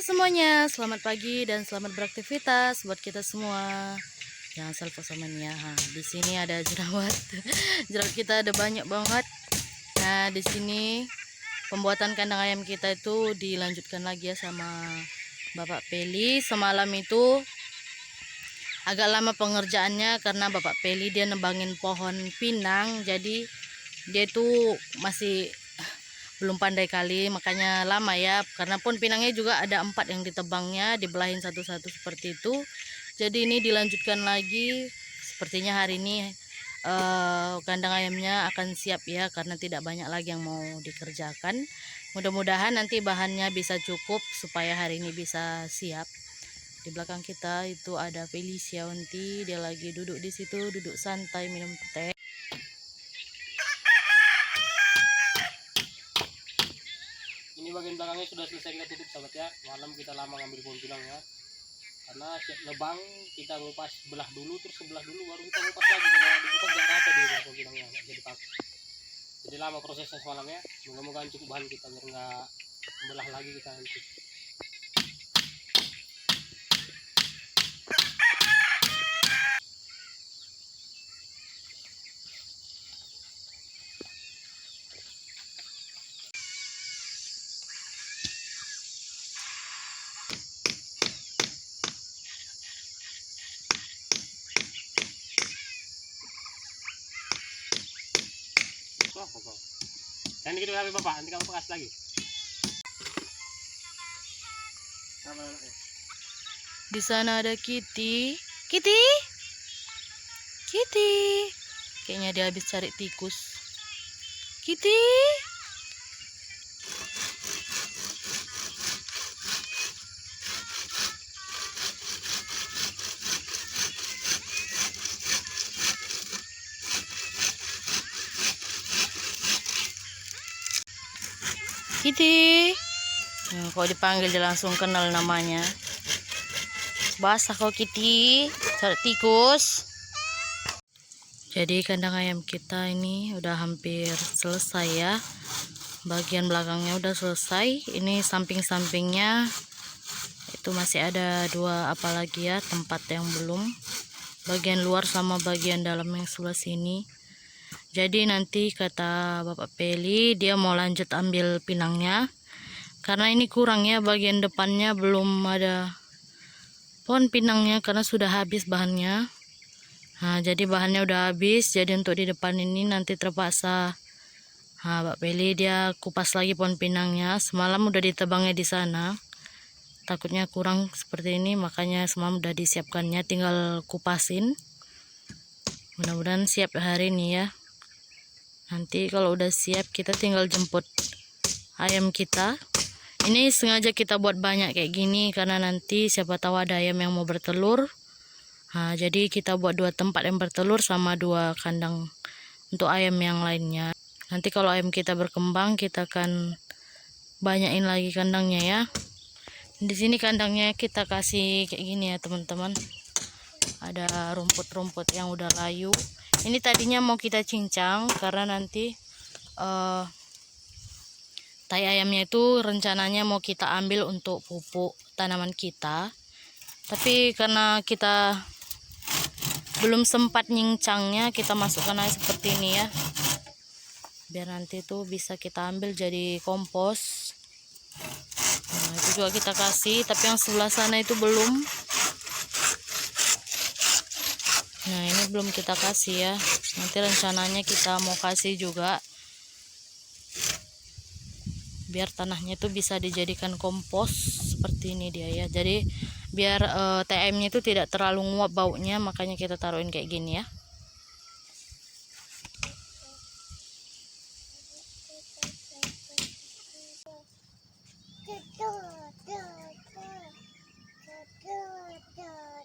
semuanya, selamat pagi dan selamat beraktivitas buat kita semua. Jangan selfie sama Nia. Di sini ada jerawat. Jerawat kita ada banyak banget. Nah, di sini pembuatan kandang ayam kita itu dilanjutkan lagi ya sama Bapak Peli. Semalam itu agak lama pengerjaannya karena Bapak Peli dia nebangin pohon pinang. Jadi dia itu masih belum pandai kali, makanya lama ya, karena pohon pinangnya juga ada 4 yang ditebangnya, dibelahin satu-satu seperti itu. Jadi ini dilanjutkan lagi. Sepertinya hari ini kandang ayamnya akan siap ya, karena tidak banyak lagi yang mau dikerjakan. Mudah-mudahan nanti bahannya bisa cukup supaya hari ini bisa siap. Di belakang kita itu ada Felicia Unti, dia lagi duduk di situ, duduk santai minum teh. Ini bagian belakangnya sudah selesai kita tutup sahabat ya. Malam kita lama ngambil pohon pinang ya, karena siap nebang kita ngupas belah dulu, terus sebelah dulu baru kita ngupas lagi. Karena diupas gak rata di pohon pinangnya, nggak bisa dipakai. Jadi lama prosesnya semalam ya. Moga-moga cukup bahan kita biar nggak belah lagi kita nanti. Dan gitu HP bapak, nanti kamu pekas lagi. Di sana ada Kitty. Kitty. Kitty. Kayaknya dia habis cari tikus. Kitty. Kitty. Nah, kalau dipanggil dia langsung kenal namanya. Basah kau Kitty, cari tikus. Jadi kandang ayam kita ini udah hampir selesai ya. Bagian belakangnya udah selesai. Ini samping-sampingnya itu masih ada 2 apalagi ya tempat yang belum. Bagian luar sama bagian dalam yang sebelah sini. Jadi nanti kata Bapak Peli dia mau lanjut ambil pinangnya. Karena ini kurang ya, bagian depannya belum ada pohon pinangnya karena sudah habis bahannya. Nah, jadi bahannya udah habis. Jadi untuk di depan ini nanti terpaksa Bapak Peli dia kupas lagi pohon pinangnya. Semalam udah ditebangnya di sana. Takutnya kurang seperti ini, makanya semalam udah disiapkannya, tinggal kupasin. Mudah-mudahan siap hari ini ya. Nanti kalau udah siap kita tinggal jemput ayam kita. Ini sengaja kita buat banyak kayak gini karena nanti siapa tahu ada ayam yang mau bertelur. Nah, jadi kita buat 2 tempat yang bertelur sama 2 kandang untuk ayam yang lainnya. Nanti kalau ayam kita berkembang kita akan banyakin lagi kandangnya ya. Di sini kandangnya kita kasih kayak gini ya teman-teman. Ada rumput-rumput yang udah layu. Ini tadinya mau kita cincang karena nanti tai ayamnya itu rencananya mau kita ambil untuk pupuk tanaman kita. Tapi karena kita belum sempat nyincangnya, kita masukkan aja seperti ini ya. Biar nanti tuh bisa kita ambil jadi kompos. Nah, itu juga kita kasih, tapi yang sebelah sana itu belum. Nah, ini belum kita kasih ya. Nanti rencananya kita mau kasih juga. Biar tanahnya itu bisa dijadikan kompos seperti ini dia ya. Jadi biar TM-nya itu tidak terlalu nguap baunya, makanya kita taruhin kayak gini ya.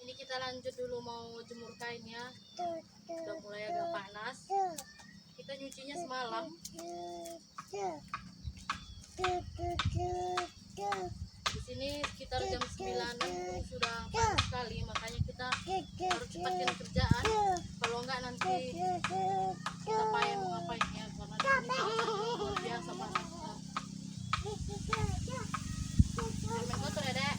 Ini kita lanjut dulu mau jemur kain ya. Udah mulai agak panas. Kita nyucinya semalam. Di sini sekitar jam 9 sudah panas sekali, makanya kita harus cepatkan kerjaan. Kalau enggak nanti kita payah mau ngapainnya, karena di sini luar biasa panasnya. Kotor ya, Dek?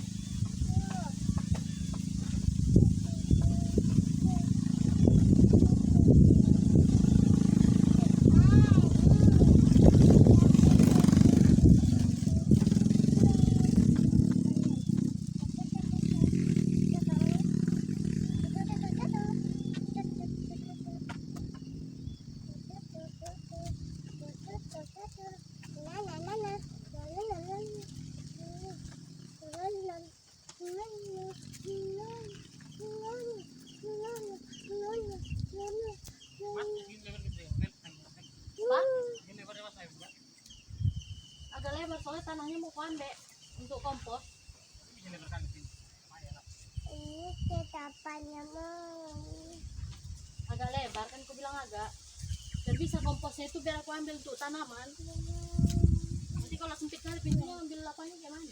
ambek untuk kompos. Ini tetapannya mau. Agak lebar kan aku bilang agak. Dan bisa komposnya itu biar aku ambil untuk tanaman. Nanti kalau sempit kali pintunya ambil lapangnya gimana?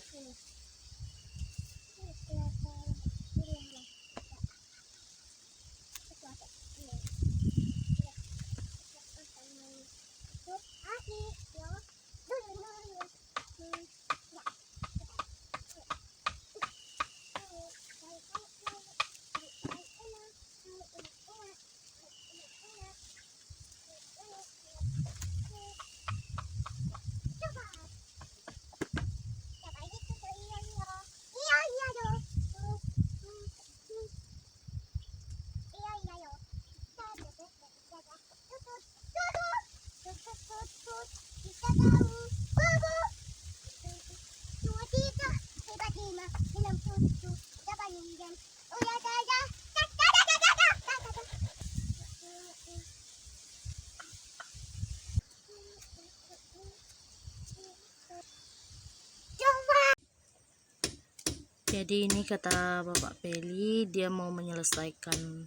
Jadi ini kata Bapak Peli, dia mau menyelesaikan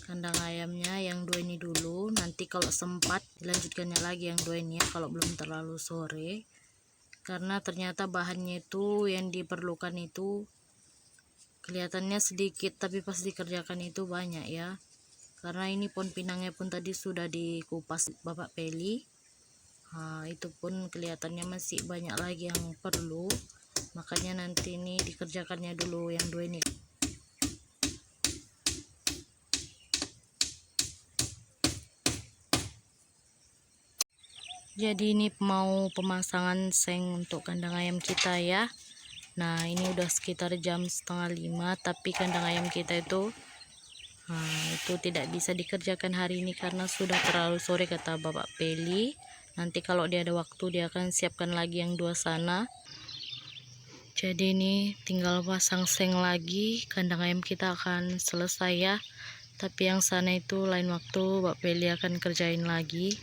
kandang ayamnya yang 2 ini dulu. Nanti kalau sempat dilanjutkannya lagi yang 2 ini ya, kalau belum terlalu sore. Karena ternyata bahannya itu yang diperlukan itu kelihatannya sedikit, tapi pas dikerjakan itu banyak ya. Karena ini pohon pinangnya pun tadi sudah dikupas Bapak Peli. Nah, itu pun kelihatannya masih banyak lagi yang perlu. Makanya nanti ini dikerjakannya dulu yang 2 ini. Jadi ini mau pemasangan seng untuk kandang ayam kita ya. Nah ini udah sekitar jam 4:30, tapi kandang ayam kita itu tidak bisa dikerjakan hari ini karena sudah terlalu sore kata Bapak Peli. Nanti kalau dia ada waktu dia akan siapkan lagi yang 2 sana. Jadi ini tinggal pasang seng lagi, kandang ayam kita akan selesai ya. Tapi yang sana itu lain waktu Bapak Peli akan kerjain lagi.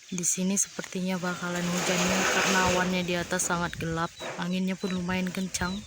Di sini sepertinya bakalan hujan karena awannya di atas sangat gelap, anginnya pun lumayan kencang.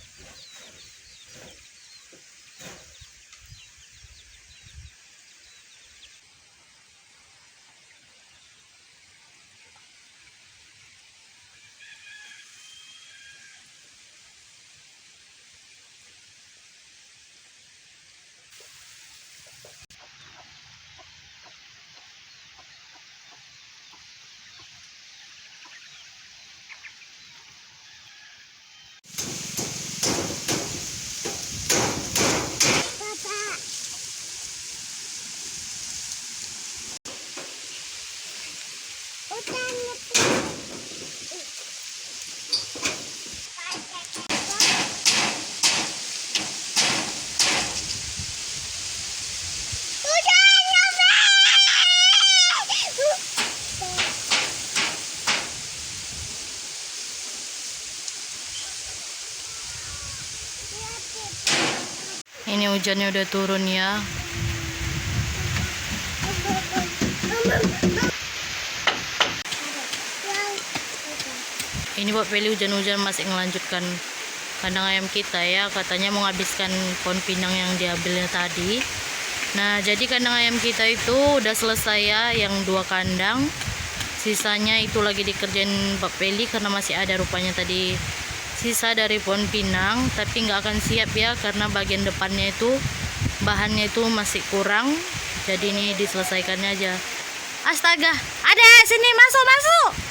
Ini hujannya udah turun ya. Ini Bapak Peli hujan-hujan masih melanjutkan kandang ayam kita ya. Katanya mau habiskan pohon pinang yang diambilnya tadi. Nah jadi kandang ayam kita itu udah selesai ya, yang 2 kandang. Sisanya itu lagi dikerjain Bapak Peli karena masih ada rupanya tadi sisa dari pohon pinang, tapi nggak akan siap ya karena bagian depannya itu bahannya itu masih kurang. Jadi ini diselesaikannya aja. Astaga, ada sini, masuk.